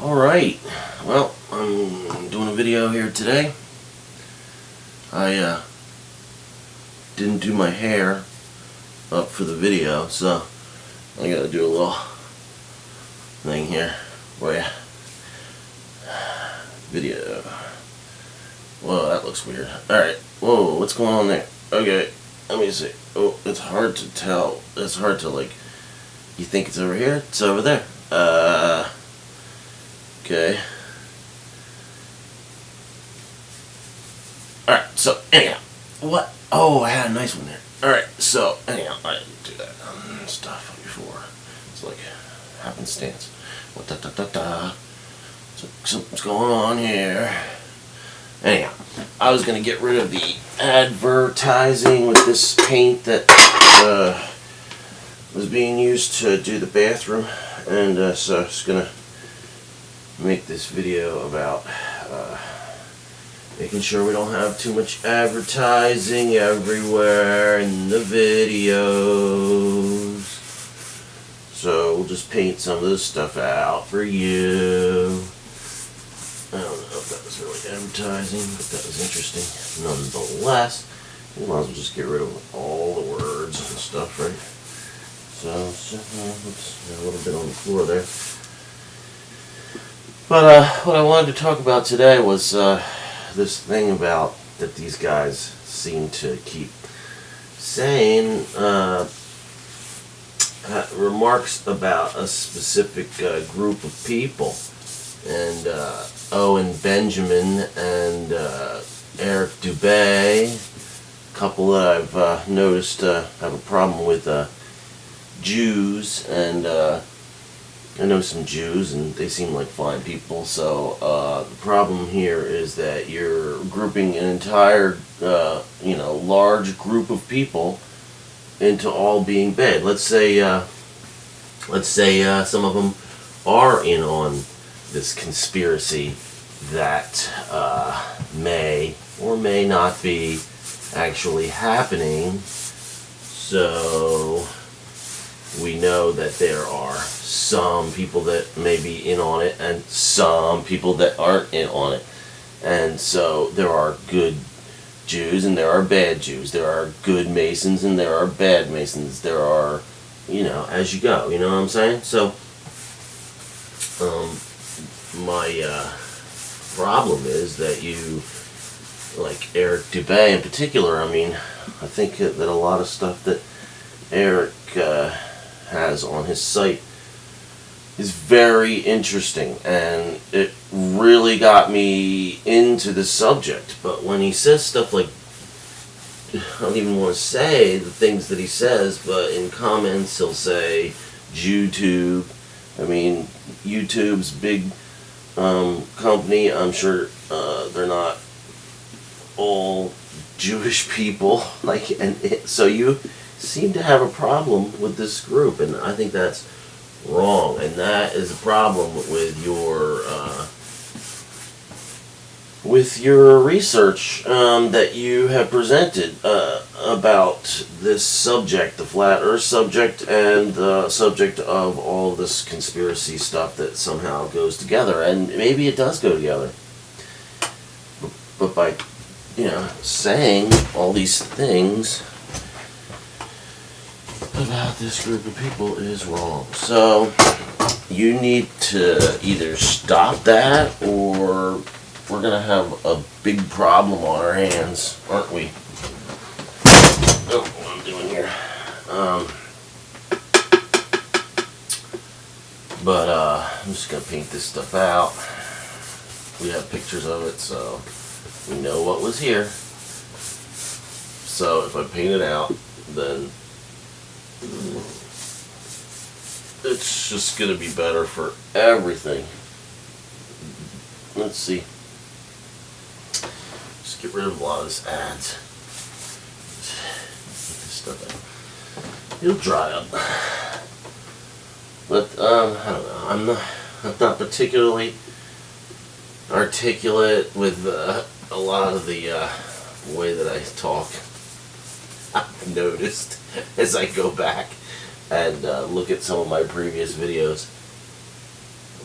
Alright, well, I'm doing a video here today. I didn't do my hair up for the video, so I gotta do a little thing here for you. Video. Whoa, that looks weird. Alright, whoa, what's going on there? Okay, let me see. Oh, it's hard to tell. It's hard to, like, you think it's over here? It's over there. Okay. Alright, so anyhow, what? Oh, I had a nice one there. Alright, so anyhow, I didn't do that stuff before. It's like happenstance. What da da da da. So something's going on here. Anyhow, I was gonna get rid of the advertising with this paint that was being used to do the bathroom, and so I was gonna make this video about making sure we don't have too much advertising everywhere in the videos. So we'll just paint some of this stuff out for you. I don't know if that was really advertising, but that was interesting nonetheless. We might as well just get rid of all the words and stuff, right? So, oops, got a little bit on the floor there. But what I wanted to talk about today was this thing about that these guys seem to keep saying, remarks about a specific group of people. And Owen Benjamin and Eric Dubay, a couple that I've noticed have a problem with Jews, and I know some Jews, and they seem like fine people. So the problem here is that you're grouping an entire, large group of people into all being bad. Let's say some of them are in on this conspiracy that may or may not be actually happening. So we know that there are some people that may be in on it and some people that aren't in on it. And so there are good Jews and there are bad Jews. There are good Masons and there are bad Masons. There are, as you go, you know what I'm saying? So, my problem is that you, like Eric Dubay in particular, I think that a lot of stuff that Eric has on his site is very interesting, and it really got me into the subject. But when he says stuff like, I don't even want to say the things that he says, but in comments he'll say YouTube. YouTube's big company. I'm sure they're not all Jewish people. So you seem to have a problem with this group, and I think that's wrong. And that is a problem with your research that you have presented about this subject, the flat Earth subject, and the subject of all this conspiracy stuff that somehow goes together. And maybe it does go together. But by, saying all these things about this group of people is wrong. So you need to either stop that, or we're going to have a big problem on our hands, aren't we? Oh, what I'm doing here. I'm just going to paint this stuff out. We have pictures of it, so we know what was here. So if I paint it out, then it's just going to be better for everything. Let's see. Just get rid of a lot of this ads. Get this stuff out. It'll dry up. But I don't know. I'm not particularly articulate with a lot of the way that I talk. I've noticed as I go back and look at some of my previous videos.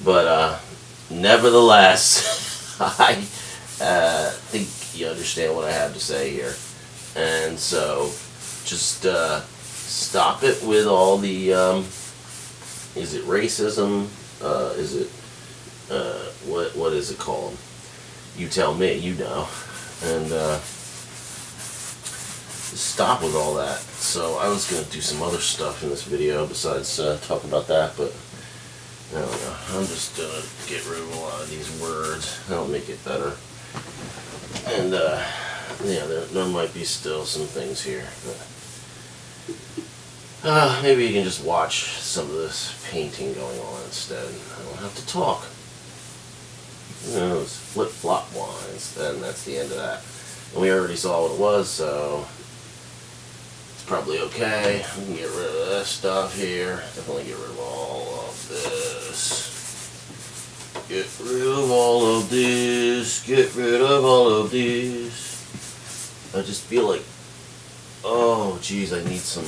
But nevertheless, I think you understand what I have to say here. And so, just stop it with all the, is it racism? Is it, what is it called? You tell me, you know. And just stop with all that. So I was going to do some other stuff in this video besides talk about that, but I don't know. I'm just going to get rid of a lot of these words. That'll make it better. And yeah, there might be still some things here. But, maybe you can just watch some of this painting going on instead. I don't have to talk. Who knows? Flip-flop wines. And that's the end of that. And we already saw what it was, so it's probably okay. We can get rid of this stuff here. Definitely get rid of all of this. Get rid of all of this. Get rid of all of this. I just feel like, oh geez, I need some,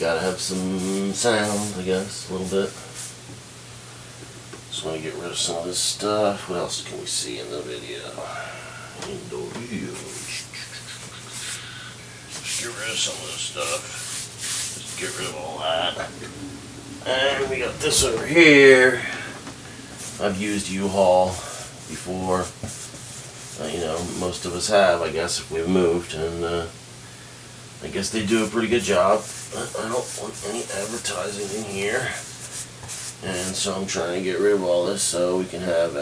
gotta have some sound, I guess, a little bit. Just want to get rid of some of this stuff. What else can we see in the video? In the video. Just get rid of some of this stuff. Just get rid of all that. And we got this over here. I've used U-Haul before. You know, most of us have, I guess, if we've moved, and I guess they do a pretty good job. I don't want any advertising in here, and so I'm trying to get rid of all this so we can have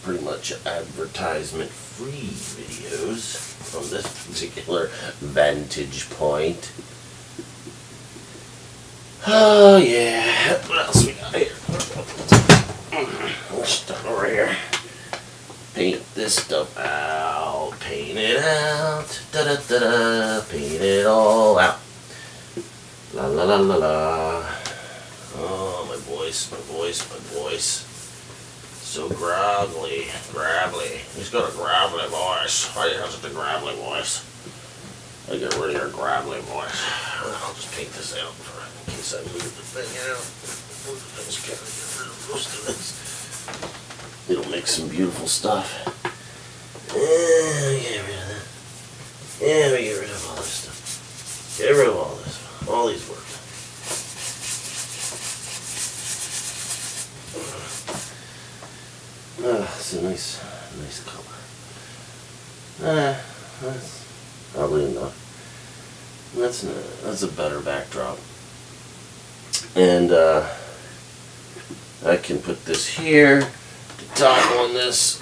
pretty much advertisement-free videos from this particular vantage point. Oh yeah, what else we got here? Let's start over here. Paint this stuff out, paint it out, da-da-da-da, paint it all out. La la la la la. Oh, my voice, my voice, my voice. So gravelly. He's got a gravelly voice. Why do you have such a gravelly voice? I get rid of your gravelly voice. I'll just paint this out in case I move the thing out. Just gotta get rid of most of this. It'll make some beautiful stuff. Yeah, we get rid of that. Yeah, we get rid of all this stuff. Get rid of all this. All these words. It's a nice color. That's probably enough. That's a better backdrop. And I can put this here. Top on this,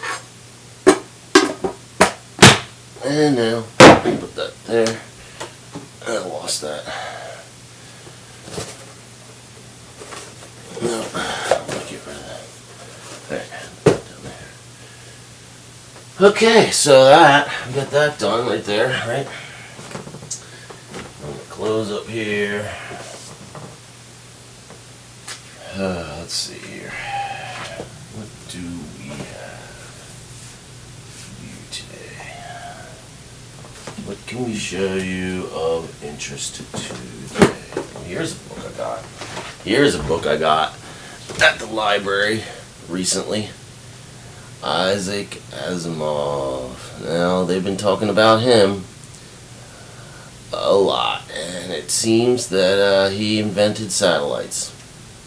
and now put that there. I lost that. No, I'll get rid of that. There, down there. Okay, so we got that done right there, right? I'm gonna close up here. Let's see here. What do we have for you today? What can we show you of interest today? Well, here's a book I got. Here's a book I got at the library recently. Isaac Asimov. Now, they've been talking about him a lot, and it seems that he invented satellites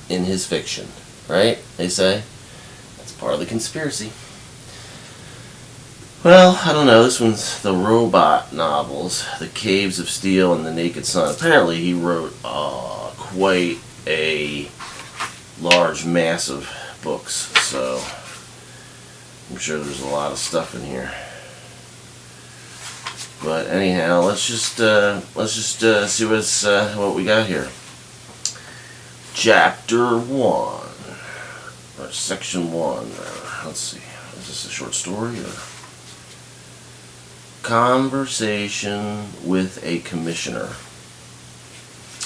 in his fiction, right? They say. Part of the conspiracy. Well, I don't know. This one's the robot novels, The Caves of Steel and The Naked Sun. Apparently he wrote quite a large mass of books, so I'm sure there's a lot of stuff in here. But anyhow, let's just see what we got here. Chapter 1. Or section 1, let's see, is this a short story or? Conversation with a Commissioner.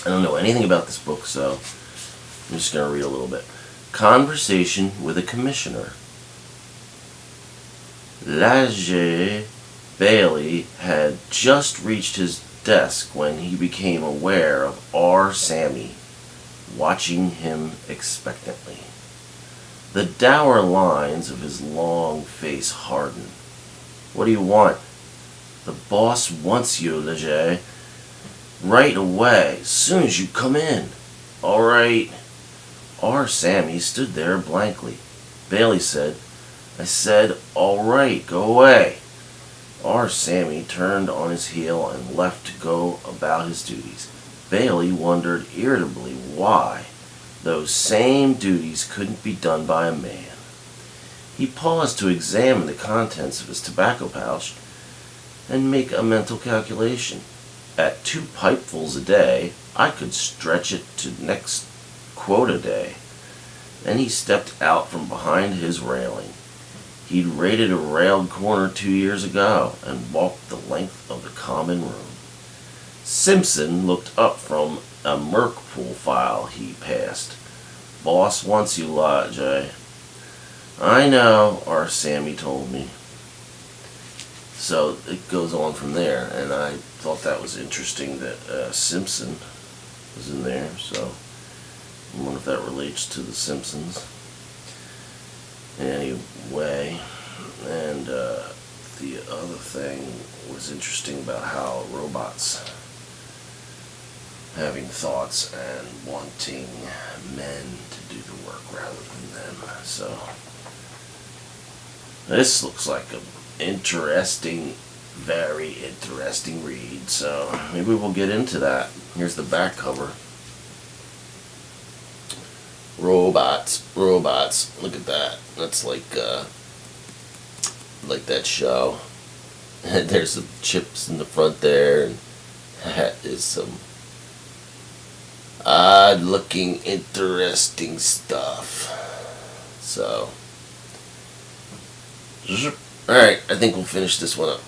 I don't know anything about this book, so I'm just going to read a little bit. Conversation with a Commissioner. Laje Bailey had just reached his desk when he became aware of R. Sammy watching him expectantly. The dour lines of his long face hardened. "What do you want?" "The boss wants you, Leger. Right away, soon as you come in." "All right." R. Sammy stood there blankly. Bailey said, "I said, all right, go away." R. Sammy turned on his heel and left to go about his duties. Bailey wondered irritably why those same duties couldn't be done by a man. He paused to examine the contents of his tobacco pouch and make a mental calculation. At 2 pipefuls a day, I could stretch it to next quota day. Then he stepped out from behind his railing. He'd raided a railed corner 2 years ago and walked the length of the common room. Simpson looked up from a Merkpool file he passed. "Boss wants you, Jay." "I know," R. Sammy told me. So it goes on from there, and I thought that was interesting that Simpson was in there, so I wonder if that relates to the Simpsons. Anyway, and the other thing was interesting about how robots having thoughts and wanting men to do the work rather than them. So this looks like an interesting, very interesting read. So maybe we'll get into that. Here's the back cover. Robots. Look at that. That's like that show. There's some chips in the front there, and that is some odd-looking, interesting stuff. So, alright, I think we'll finish this one up.